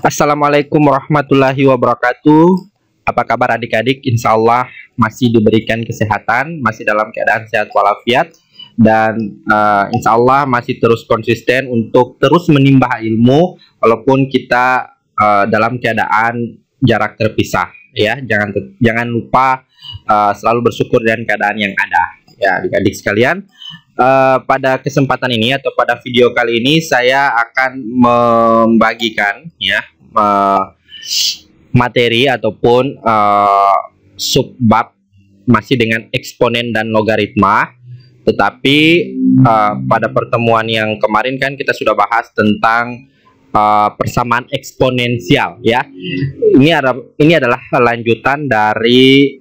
Assalamualaikum warahmatullahi wabarakatuh. Apa kabar adik-adik? Insya Allah masih diberikan kesehatan, masih dalam keadaan sehat walafiat, dan insya Allah masih terus konsisten untuk terus menimba ilmu walaupun kita dalam keadaan jarak terpisah. Ya, jangan lupa selalu bersyukur dengan keadaan yang ada. Ya, adik-adik sekalian. Pada kesempatan ini atau pada video kali ini saya akan membagikan ya materi ataupun subbab masih dengan eksponen dan logaritma. Tetapi pada pertemuan yang kemarin kan kita sudah bahas tentang persamaan eksponensial ya. Ini adalah lanjutan dari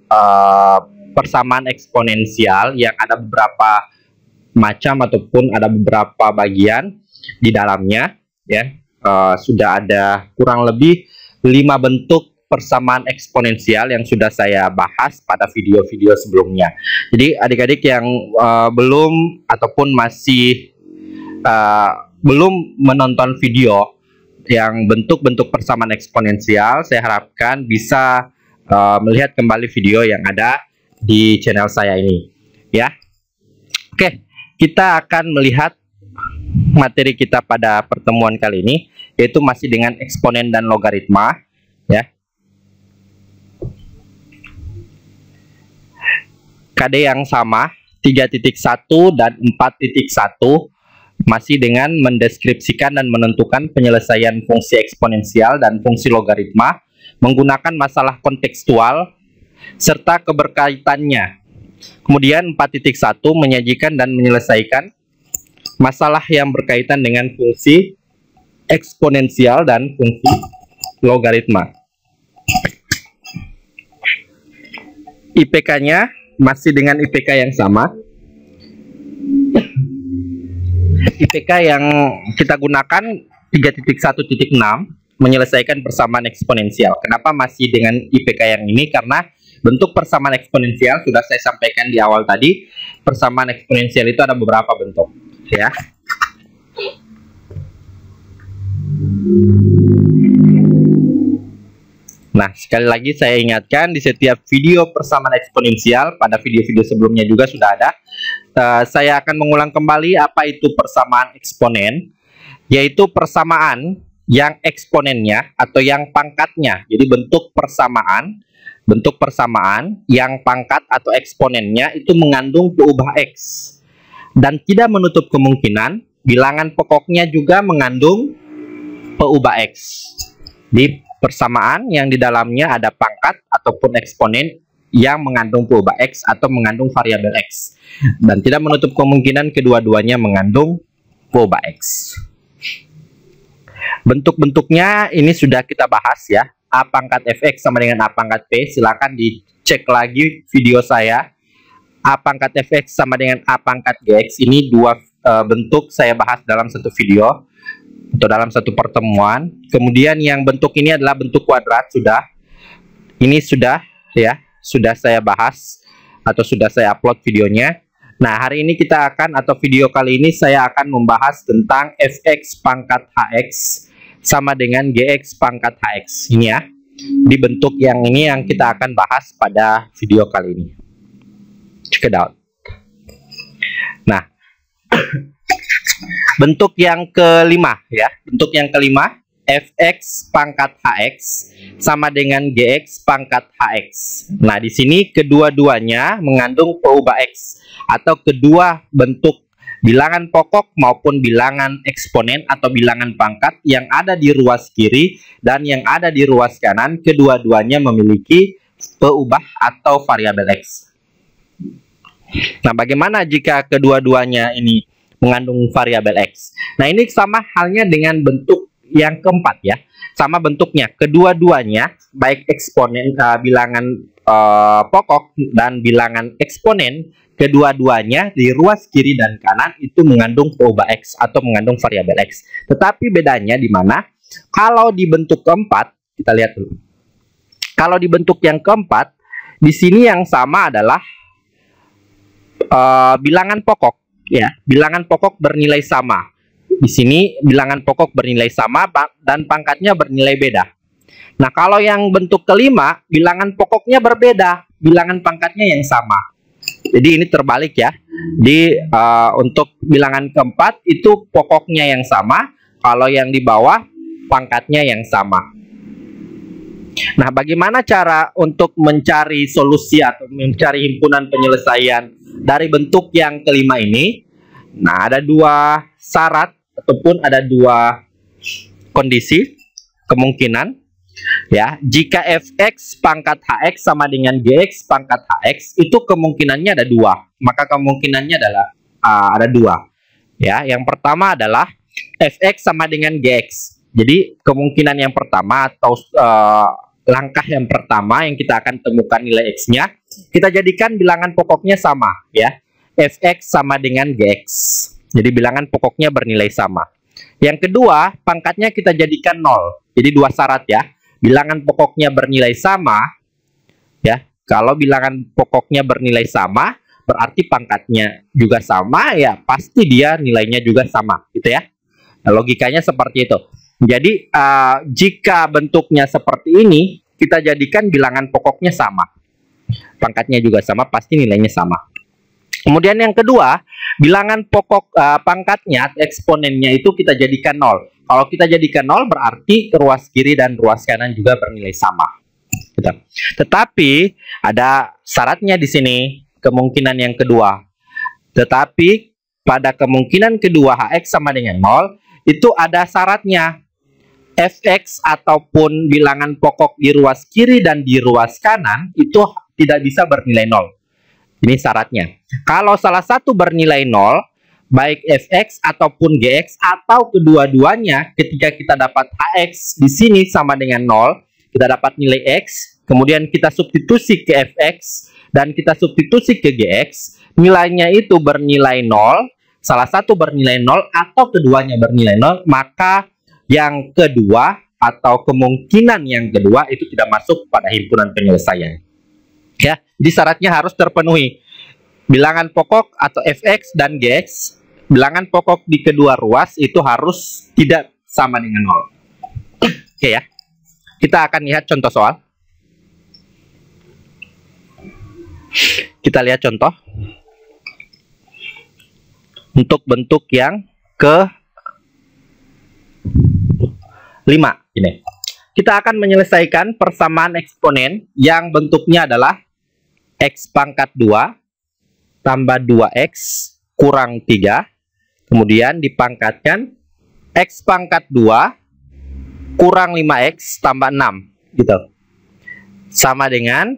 persamaan eksponensial yang ada beberapa macam ataupun ada beberapa bagian di dalamnya ya. Sudah ada kurang lebih 5 bentuk persamaan eksponensial yang sudah saya bahas pada video-video sebelumnya. Jadi adik-adik yang belum ataupun masih belum menonton video yang bentuk-bentuk persamaan eksponensial, saya harapkan bisa melihat kembali video yang ada di channel saya ini ya. Oke, kita akan melihat materi kita pada pertemuan kali ini, yaitu masih dengan eksponen dan logaritma ya. KD yang sama 3.1 dan 4.1 masih dengan mendeskripsikan dan menentukan penyelesaian fungsi eksponensial dan fungsi logaritma menggunakan masalah kontekstual serta keberkaitannya. Kemudian 4.1 menyajikan dan menyelesaikan masalah yang berkaitan dengan fungsi eksponensial dan fungsi logaritma. IPK-nya masih dengan IPK yang sama. IPK yang kita gunakan 3.1.6 menyelesaikan persamaan eksponensial. Kenapa masih dengan IPK yang ini? Karena bentuk persamaan eksponensial sudah saya sampaikan di awal tadi. Persamaan eksponensial itu ada beberapa bentuk ya. Nah, sekali lagi saya ingatkan, di setiap video persamaan eksponensial, pada video-video sebelumnya juga sudah ada, saya akan mengulang kembali apa itu persamaan eksponen, yaitu persamaan yang eksponennya atau yang pangkatnya. Jadi bentuk persamaan yang pangkat atau eksponennya itu mengandung peubah X. Dan tidak menutup kemungkinan bilangan pokoknya juga mengandung peubah X. Di persamaan yang di dalamnya ada pangkat ataupun eksponen yang mengandung peubah X atau mengandung variabel X. Dan tidak menutup kemungkinan kedua-duanya mengandung peubah X. Bentuk-bentuknya ini sudah kita bahas ya. A pangkat fx sama dengan A pangkat p. Silakan dicek lagi video saya. A pangkat fx sama dengan A pangkat gx. Ini dua bentuk saya bahas dalam satu video atau dalam satu pertemuan. Kemudian yang bentuk ini adalah bentuk kuadrat. Ini sudah ya, sudah saya bahas atau sudah saya upload videonya. Nah, hari ini kita akan, atau video kali ini saya akan membahas tentang fx pangkat hx sama dengan gx pangkat hx. Ini ya, di bentuk yang ini yang kita akan bahas pada video kali ini. Check it out. Nah, bentuk yang kelima ya, bentuk yang kelima, fx pangkat hx sama dengan gx pangkat hx. Nah, di sini kedua-duanya mengandung peubah x, atau kedua bentuk bilangan pokok maupun bilangan eksponen atau bilangan pangkat yang ada di ruas kiri dan yang ada di ruas kanan, kedua-duanya memiliki peubah atau variabel x. Nah, bagaimana jika kedua-duanya ini mengandung variabel x? Nah, ini sama halnya dengan bentuk yang keempat ya. Sama bentuknya, kedua-duanya baik eksponen bilangan pokok dan bilangan eksponen, kedua-duanya di ruas kiri dan kanan itu mengandung peubah x atau mengandung variabel x. Tetapi bedanya di mana? Kalau di bentuk keempat, kita lihat dulu. Kalau di bentuk yang keempat, di sini yang sama adalah bilangan pokok ya, bilangan pokok bernilai sama. Di sini bilangan pokok bernilai sama dan pangkatnya bernilai beda. Nah, kalau yang bentuk kelima, bilangan pokoknya berbeda, bilangan pangkatnya yang sama. Jadi ini terbalik ya. Untuk bilangan keempat itu pokoknya yang sama, kalau yang di bawah pangkatnya yang sama. Nah, bagaimana cara untuk mencari solusi atau mencari himpunan penyelesaian dari bentuk yang kelima ini? Nah, ada dua syarat ataupun ada dua kondisi kemungkinan. Ya, jika fx pangkat hx sama dengan gx pangkat hx, itu kemungkinannya ada dua. Maka kemungkinannya adalah ada dua. Ya, yang pertama adalah fx sama dengan gx. Jadi kemungkinan yang pertama atau langkah yang pertama yang kita akan temukan nilai x-nya, kita jadikan bilangan pokoknya sama, ya. Fx sama dengan gx. Jadi bilangan pokoknya bernilai sama. Yang kedua, pangkatnya kita jadikan 0. Jadi dua syarat ya. Bilangan pokoknya bernilai sama, ya. Kalau bilangan pokoknya bernilai sama, berarti pangkatnya juga sama, ya pasti dia nilainya juga sama, gitu ya. Nah, logikanya seperti itu. Jadi jika bentuknya seperti ini, kita jadikan bilangan pokoknya sama, pangkatnya juga sama, pasti nilainya sama. Kemudian yang kedua, bilangan pokok pangkatnya, eksponennya itu kita jadikan 0. Kalau kita jadikan 0 berarti ruas kiri dan ruas kanan juga bernilai sama. Gitu. Tetapi ada syaratnya di sini, kemungkinan yang kedua. Tetapi pada kemungkinan kedua hx sama dengan 0, itu ada syaratnya. Fx ataupun bilangan pokok di ruas kiri dan di ruas kanan itu tidak bisa bernilai 0. Ini syaratnya. Kalau salah satu bernilai 0, baik fx ataupun gx atau kedua-duanya, ketika kita dapat hx di sini sama dengan 0, kita dapat nilai x, kemudian kita substitusi ke fx dan kita substitusi ke gx, nilainya itu bernilai 0, salah satu bernilai 0 atau keduanya bernilai 0, maka yang kedua atau kemungkinan yang kedua itu tidak masuk pada himpunan penyelesaian. Ya, jadi syaratnya harus terpenuhi. Bilangan pokok atau fx dan gx, bilangan pokok di kedua ruas itu harus tidak sama dengan 0. Oke ya. Kita akan lihat contoh soal. Kita lihat contoh. Untuk bentuk yang ke 5 ini. Kita akan menyelesaikan persamaan eksponen yang bentuknya adalah x pangkat 2 tambah 2x kurang 3, kemudian dipangkatkan x pangkat 2 kurang 5x tambah 6, gitu. Sama dengan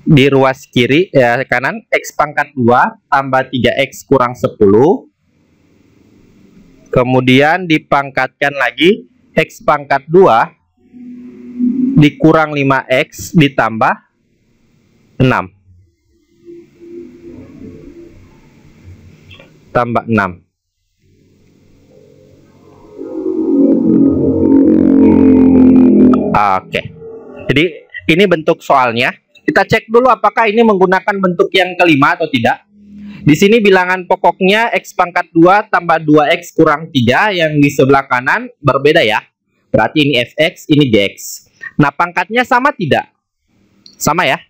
di ruas kiri ya kanan, x pangkat 2 tambah 3x kurang 10, kemudian dipangkatkan lagi x pangkat 2 dikurang 5x ditambah 6 tambah 6. Oke. Jadi ini bentuk soalnya. Kita cek dulu apakah ini menggunakan bentuk yang kelima atau tidak. Di sini bilangan pokoknya x pangkat 2 tambah 2x kurang 3, yang di sebelah kanan berbeda ya. Berarti ini fx, ini gx. Nah, pangkatnya sama tidak? Sama ya.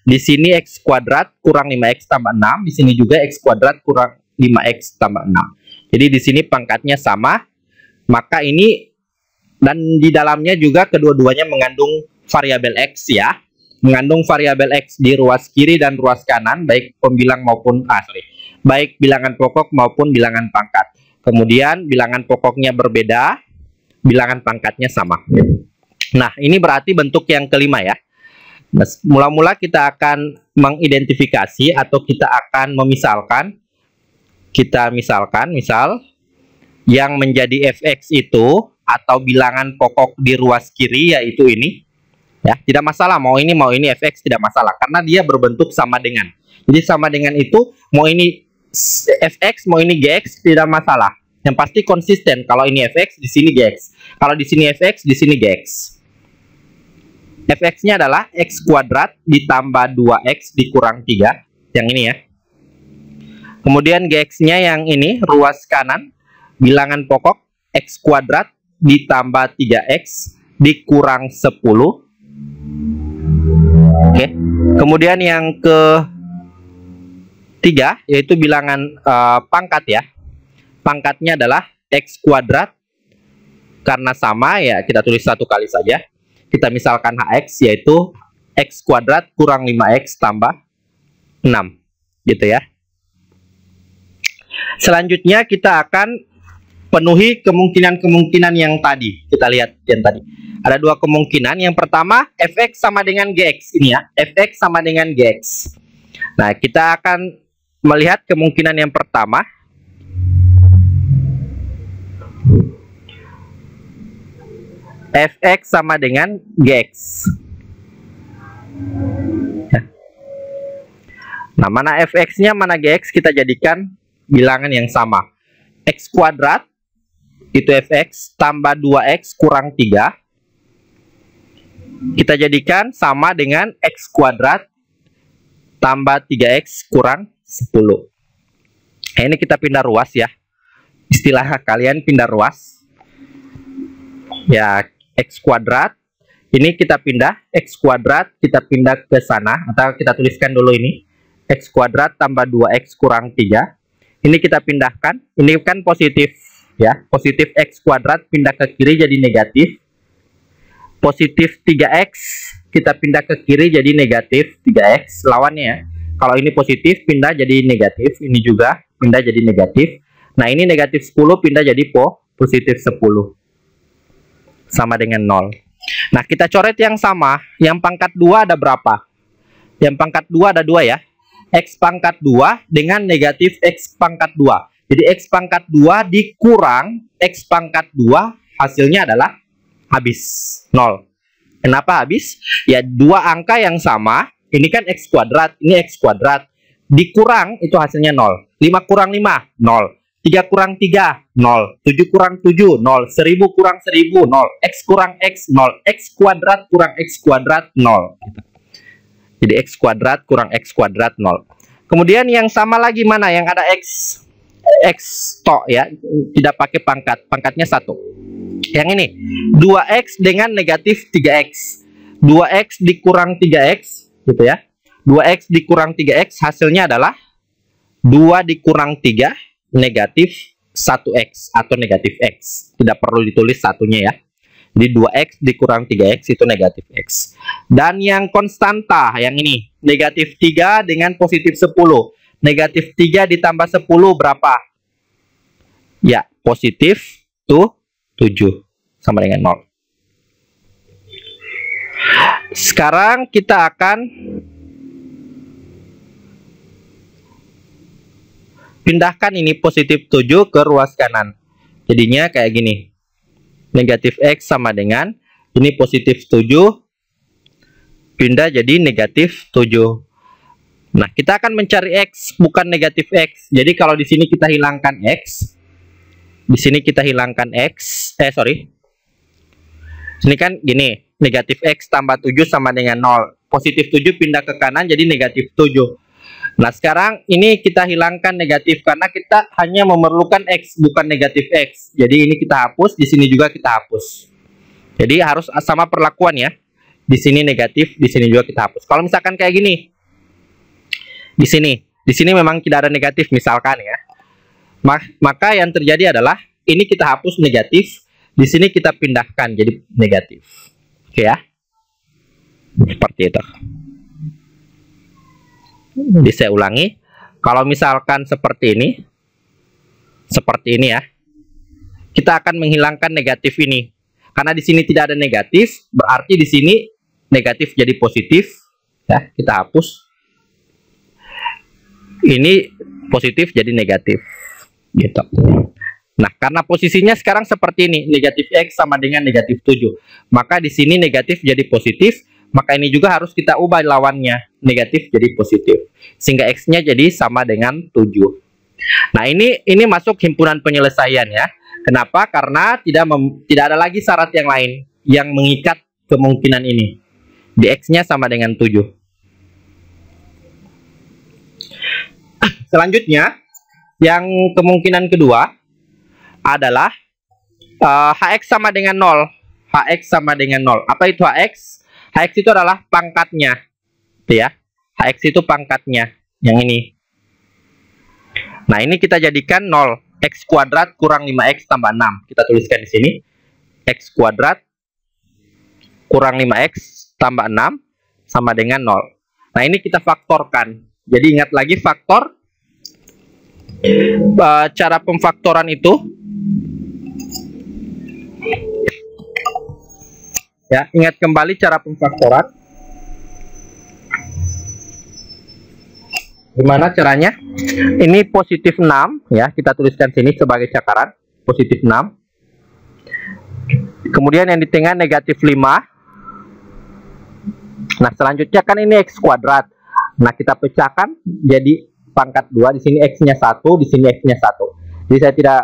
Di sini x kuadrat kurang 5x tambah 6, di sini juga x kuadrat kurang 5x tambah 6. Jadi di sini pangkatnya sama, maka ini dan di dalamnya juga kedua-duanya mengandung variabel x ya. Mengandung variabel x di ruas kiri dan ruas kanan, baik pembilang maupun baik bilangan pokok maupun bilangan pangkat. Kemudian bilangan pokoknya berbeda, bilangan pangkatnya sama. Nah, ini berarti bentuk yang kelima ya. Nah, mula-mula kita akan mengidentifikasi atau kita akan memisalkan. Kita misalkan, misal yang menjadi fx itu atau bilangan pokok di ruas kiri yaitu ini. Ya, tidak masalah mau ini fx, tidak masalah karena dia berbentuk sama dengan. Jadi sama dengan itu mau ini fx mau ini gx tidak masalah. Yang pasti konsisten, kalau ini fx di sini gx. Kalau di sini fx di sini gx. Fx-nya adalah x kuadrat ditambah 2x dikurang 3, yang ini ya. Kemudian gx-nya yang ini ruas kanan bilangan pokok X kuadrat ditambah 3X dikurang 10. Oke. Kemudian yang ketiga yaitu bilangan pangkat ya. Pangkatnya adalah X kuadrat. Karena sama ya kita tulis satu kali saja. Kita misalkan HX yaitu X kuadrat kurang 5X tambah 6 gitu ya. Selanjutnya kita akan penuhi kemungkinan-kemungkinan yang tadi. Kita lihat yang tadi. Ada dua kemungkinan. Yang pertama Fx sama dengan Gx ini ya. Fx sama dengan Gx. Nah, kita akan melihat kemungkinan yang pertama. Fx sama dengan Gx. Ya. Nah, mana Fx-nya, mana Gx kita jadikan bilangan yang sama. X kuadrat itu Fx tambah 2X kurang 3. Kita jadikan sama dengan X kuadrat tambah 3X kurang 10. Nah, ini kita pindah ruas ya. Istilah kalian pindah ruas. Ya, X kuadrat. Ini kita pindah X kuadrat, kita pindah ke sana. Atau kita tuliskan dulu ini. X kuadrat tambah 2X kurang 3. Ini kita pindahkan. Ini kan positif ya. Positif X kuadrat pindah ke kiri jadi negatif. Positif 3X kita pindah ke kiri jadi negatif 3X. Lawannya ya. Kalau ini positif pindah jadi negatif. Ini juga pindah jadi negatif. Nah, ini negatif 10 pindah jadi positif 10. Sama dengan 0. Nah, kita coret yang sama. Yang pangkat 2 ada berapa? Yang pangkat 2 ada 2 ya. X pangkat 2 dengan negatif X pangkat 2. Jadi X pangkat 2 dikurang X pangkat 2 hasilnya adalah habis 0. Kenapa habis? Ya, dua angka yang sama. Ini kan X kuadrat, ini X kuadrat. Dikurang itu hasilnya 0. 5 kurang 5, 0. 3 kurang 3, 0. 7 kurang 7, 0. 1000 kurang 1000, 0. X kurang X, 0. X kuadrat kurang X kuadrat, 0. Jadi X kuadrat kurang X kuadrat, 0. Kemudian yang sama lagi mana? Yang ada X tok ya. Tidak pakai pangkat. Pangkatnya 1. Yang ini. 2X dengan negatif 3X. 2X dikurang 3X. Gitu ya. 2X dikurang 3X hasilnya adalah 2 dikurang 3 negatif 1X atau negatif X. Tidak perlu ditulis satunya ya. Jadi 2X dikurang 3X itu negatif X. Dan yang konstanta, yang ini. Negatif 3 dengan positif 10. Negatif 3 ditambah 10 berapa? Ya, positif 7. Sama dengan 0. Sekarang kita akan pindahkan ini positif 7 ke ruas kanan. Jadinya kayak gini. Negatif X sama dengan ini positif 7 pindah jadi negatif 7. Nah, kita akan mencari X bukan negatif X. Jadi kalau di sini kita hilangkan X, di sini kita hilangkan X, Sini kan gini, negatif X tambah 7 sama dengan 0. Positif 7 pindah ke kanan jadi negatif 7. Nah, sekarang ini kita hilangkan negatif karena kita hanya memerlukan X bukan negatif X. Jadi ini kita hapus, di sini juga kita hapus. Jadi harus sama perlakuan ya. Di sini negatif, di sini juga kita hapus. Kalau misalkan kayak gini, di sini memang tidak ada negatif misalkan ya. Maka yang terjadi adalah ini kita hapus negatif, di sini kita pindahkan jadi negatif. Oke ya. Seperti itu. Jadi saya ulangi, kalau misalkan seperti ini ya, kita akan menghilangkan negatif ini. Karena di sini tidak ada negatif, berarti di sini negatif jadi positif, ya kita hapus. Ini positif jadi negatif, gitu. Nah, karena posisinya sekarang seperti ini, negatif X sama dengan negatif 7, maka di sini negatif jadi positif. Maka ini juga harus kita ubah lawannya, negatif jadi positif. Sehingga X-nya jadi sama dengan 7. Nah, ini masuk himpunan penyelesaian ya. Kenapa? Karena tidak ada lagi syarat yang lain yang mengikat kemungkinan ini. Di X-nya sama dengan 7. Selanjutnya, yang kemungkinan kedua, adalah Hx sama dengan 0. Hx sama dengan 0. Apa itu Hx? Hx itu adalah pangkatnya. Itu ya. Hx itu pangkatnya. Yang ini. Nah, ini kita jadikan 0. X kuadrat kurang 5x tambah 6. Kita tuliskan di sini. X kuadrat kurang 5x tambah 6 sama dengan 0. Nah, ini kita faktorkan. Jadi ingat lagi faktor. Cara pemfaktoran itu. Ya, ingat kembali cara pemfaktoran. Gimana caranya? Ini positif 6 ya, kita tuliskan sini sebagai cakaran, positif 6. Kemudian yang di tengah negatif 5. Nah, selanjutnya kan ini x kuadrat. Nah, kita pecahkan jadi pangkat 2, di sini x-nya 1, di sini x-nya 1. Jadi saya tidak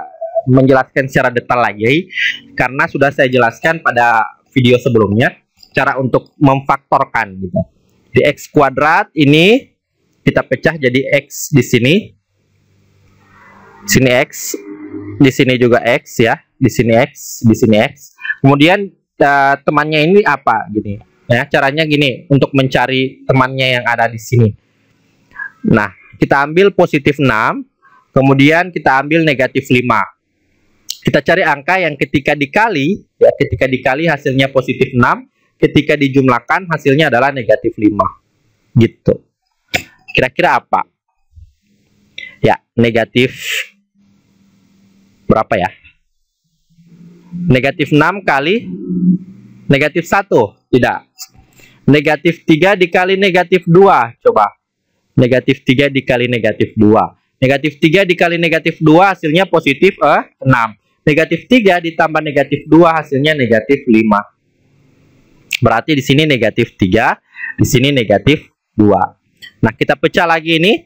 menjelaskan secara detail lagi karena sudah saya jelaskan pada video sebelumnya cara untuk memfaktorkan gitu. Di x kuadrat ini kita pecah jadi x di sini. Sini x, di sini juga x ya, di sini x, di sini x. Kemudian temannya ini apa gini? Ya, caranya gini untuk mencari temannya yang ada di sini. Nah, kita ambil positif 6, kemudian kita ambil negatif 5. Kita cari angka yang ketika dikali, ya, ketika dikali hasilnya positif 6, ketika dijumlahkan hasilnya adalah negatif 5. Gitu. Kira-kira apa? Ya, negatif berapa ya? Negatif 6 kali negatif 1. Tidak. Negatif 3 dikali negatif 2. Coba. Negatif 3 dikali negatif 2. Negatif 3 dikali negatif 2 hasilnya positif 6. Negatif 3 ditambah negatif 2 hasilnya negatif 5. Berarti di sini negatif 3, di sini negatif 2. Nah, kita pecah lagi ini.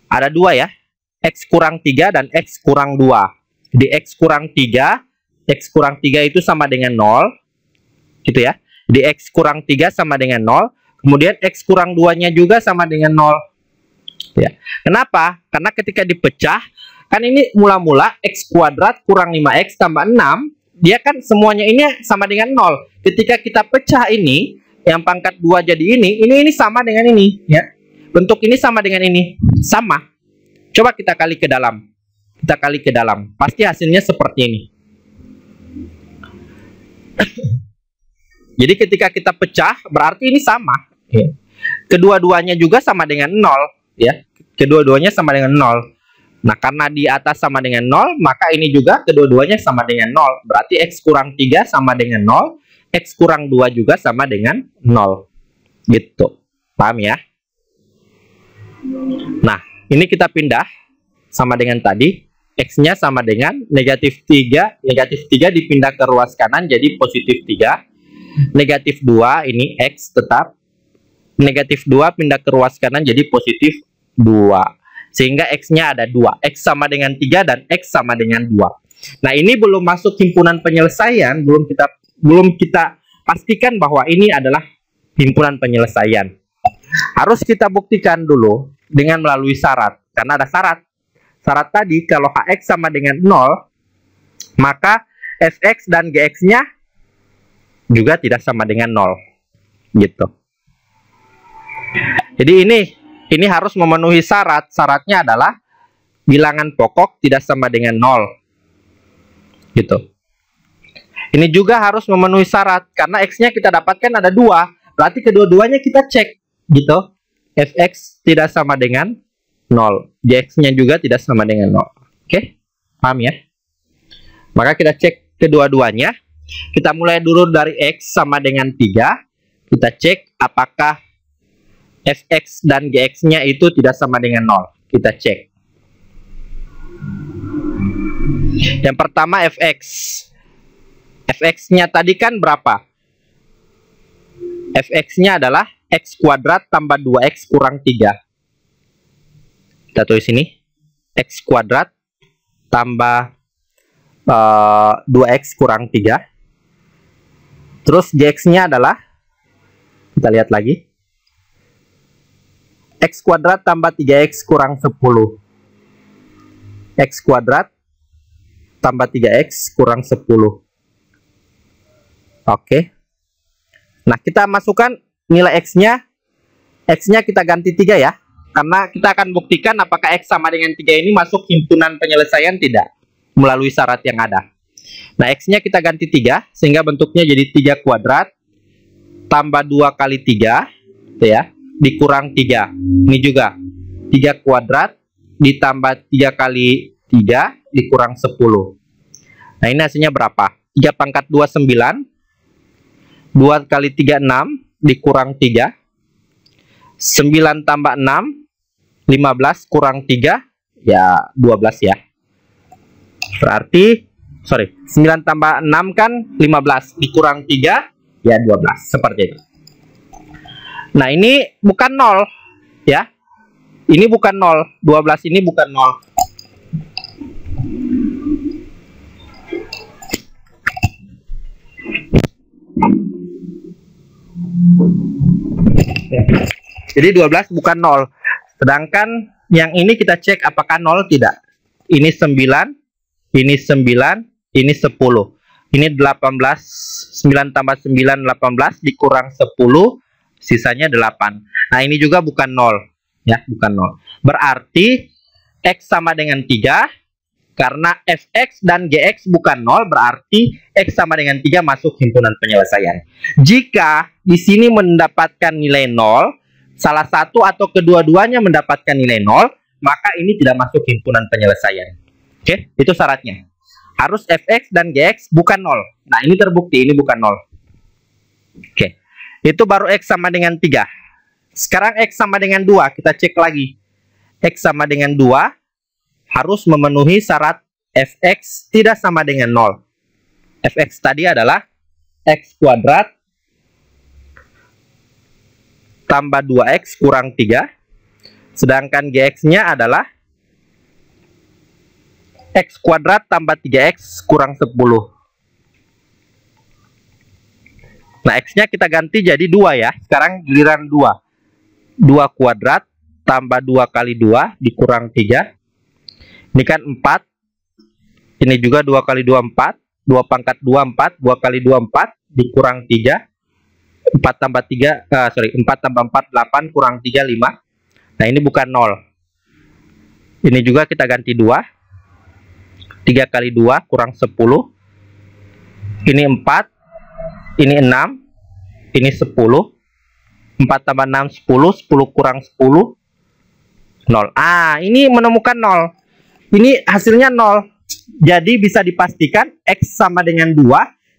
Ada 2 ya. X kurang 3 dan X kurang 2. Di X kurang 3, X kurang 3 itu sama dengan 0. Gitu ya. Di X kurang 3 sama dengan 0. Kemudian X kurang 2-nya juga sama dengan 0. Ya. Kenapa? Karena ketika dipecah, kan ini mula-mula X kuadrat kurang 5X tambah 6. Dia kan semuanya ini sama dengan 0. Ketika kita pecah ini, yang pangkat 2 jadi ini sama dengan ini. Ya. Bentuk ini sama dengan ini. Sama. Coba kita kali ke dalam. Kita kali ke dalam. Pasti hasilnya seperti ini. Jadi ketika kita pecah, berarti ini sama. Ya. Kedua-duanya juga sama dengan 0. Ya. Kedua-duanya sama dengan 0. Nah, karena di atas sama dengan 0, maka ini juga kedua-duanya sama dengan 0. Berarti X kurang 3 sama dengan 0. X kurang 2 juga sama dengan 0. Gitu. Paham ya? Nah, ini kita pindah sama dengan tadi. X-nya sama dengan negatif 3. Negatif 3 dipindah ke ruas kanan jadi positif 3. Negatif 2 ini X tetap. Negatif 2 pindah ke ruas kanan jadi positif 2. Sehingga X-nya ada 2. X sama dengan 3 dan X sama dengan 2. Nah, ini belum masuk himpunan penyelesaian. Belum kita pastikan bahwa ini adalah himpunan penyelesaian. Harus kita buktikan dulu dengan melalui syarat. Karena ada syarat. Syarat tadi, kalau Hx sama dengan 0, maka Fx dan Gx-nya juga tidak sama dengan 0. Gitu. Jadi ini harus memenuhi syarat. Syaratnya adalah bilangan pokok tidak sama dengan 0. Gitu. Ini juga harus memenuhi syarat karena X-nya kita dapatkan ada 2. Berarti kedua-duanya kita cek. Gitu. Fx tidak sama dengan 0. Gx-nya juga tidak sama dengan 0. Oke? Paham ya? Maka kita cek kedua-duanya. Kita mulai dulu dari X sama dengan 3. Kita cek apakah Fx dan Gx-nya itu tidak sama dengan 0. Kita cek. Yang pertama Fx. Fx-nya tadi kan berapa? Fx-nya adalah X kuadrat tambah 2X kurang 3. Kita tulis ini. X kuadrat tambah 2X kurang 3. Terus Gx-nya adalah, kita lihat lagi, X kuadrat tambah 3X kurang 10. X kuadrat tambah 3X kurang 10. Oke. Nah, kita masukkan nilai X-nya. X-nya kita ganti 3 ya. Karena kita akan buktikan apakah X sama dengan 3 ini masuk himpunan penyelesaian tidak. Melalui syarat yang ada. Nah, X-nya kita ganti 3. Sehingga bentuknya jadi 3 kuadrat. Tambah 2 kali 3. Gitu ya. Dikurang 3. Ini juga 3 kuadrat. Ditambah 3 kali 3. Dikurang 10. Nah, ini hasilnya berapa? 3 pangkat 2, 9. 2 kali 3, 6. Dikurang 3. 9 tambah 6. 15 kurang 3. Ya, 12 ya. Berarti, 9 tambah 6 kan 15. Dikurang 3. Ya, 12. Seperti itu. Nah, ini bukan 0. Ya. Ini bukan 0. 12 ini bukan 0. Jadi 12 bukan 0. Sedangkan yang ini kita cek apakah 0 tidak. Ini 9, ini 9, ini 10. Ini 18, 9 tambah 9, 18, dikurang 10, sisanya 8. Nah, ini juga bukan 0. Ya, bukan 0. Berarti X sama dengan 3. Karena Fx dan Gx bukan 0, berarti X sama dengan 3 masuk himpunan penyelesaian. Jika di sini mendapatkan nilai 0, salah satu atau kedua-duanya mendapatkan nilai 0, maka ini tidak masuk himpunan penyelesaian. Oke, itu syaratnya. Harus Fx dan Gx bukan 0. Nah, ini terbukti, ini bukan 0. Oke, itu baru X sama dengan 3. Sekarang X sama dengan 2, kita cek lagi. X sama dengan 2. Harus memenuhi syarat Fx tidak sama dengan 0. Fx tadi adalah X kuadrat tambah 2X kurang 3. Sedangkan Gx-nya adalah X kuadrat tambah 3X kurang 10. Nah, X-nya kita ganti jadi 2 ya. Sekarang giliran 2. 2 kuadrat tambah 2 kali 2 dikurang 3. Ini kan 4. Ini juga 2 kali 2, 4. 2 pangkat 2, 4. 2 kali 2, 4. Dikurang 3. 4 tambah 3, 4 tambah 4, 8. Kurang 3, 5. Nah, ini bukan 0. Ini juga kita ganti 2. 3 kali 2 kurang 10. Ini 4. Ini 6. Ini 10. 4 tambah 6, 10. 10 kurang 10. 0. Ah, ini menemukan 0. Ini hasilnya 0. Jadi bisa dipastikan X sama dengan 2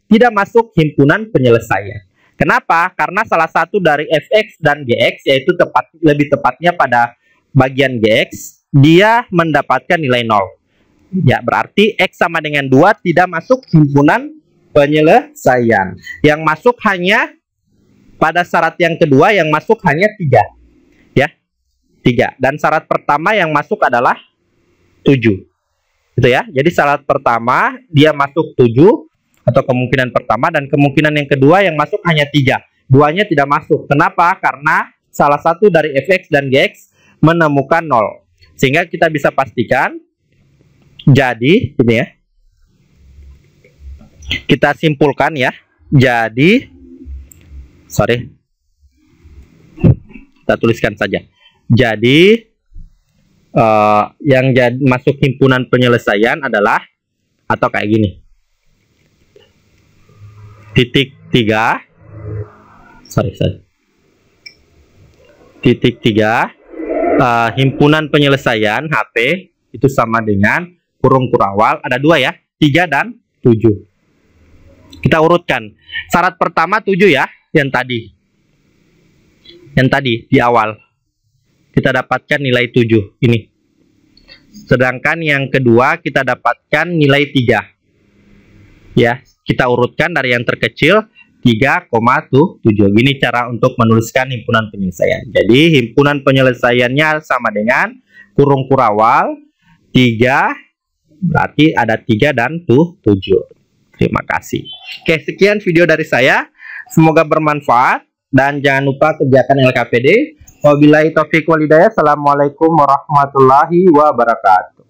tidak masuk himpunan penyelesaian. Kenapa? Karena salah satu dari Fx dan Gx, yaitu lebih tepatnya pada bagian Gx, dia mendapatkan nilai 0. Ya, berarti X sama dengan 2 tidak masuk himpunan penyelesaian. Yang masuk hanya pada syarat yang kedua, yang masuk hanya 3. Ya, 3. Dan syarat pertama yang masuk adalah 7. Itu ya. Jadi syarat pertama dia masuk 7 atau kemungkinan pertama, dan kemungkinan yang kedua yang masuk hanya 3. Duanya tidak masuk. Kenapa? Karena salah satu dari Fx dan Gx menemukan 0. Sehingga kita bisa pastikan. Jadi ini ya. Kita simpulkan ya. Jadi kita tuliskan saja. Jadi yang masuk himpunan penyelesaian adalah, atau kayak gini, titik 3, titik 3, himpunan penyelesaian HP itu sama dengan kurung kurawal, ada 2 ya, 3 dan 7. Kita urutkan. Syarat pertama 7 ya, yang tadi di awal. Kita dapatkan nilai 7 ini. Sedangkan yang kedua kita dapatkan nilai 3. Ya, kita urutkan dari yang terkecil 3,7. Gini cara untuk menuliskan himpunan penyelesaian. Jadi himpunan penyelesaiannya sama dengan kurung kurawal 3, berarti ada 3 dan 7. Terima kasih. Oke, sekian video dari saya. Semoga bermanfaat dan jangan lupa kerjakan LKPD. Wabillahi taufiq wal hidayah. Assalamualaikum warahmatullahi wabarakatuh.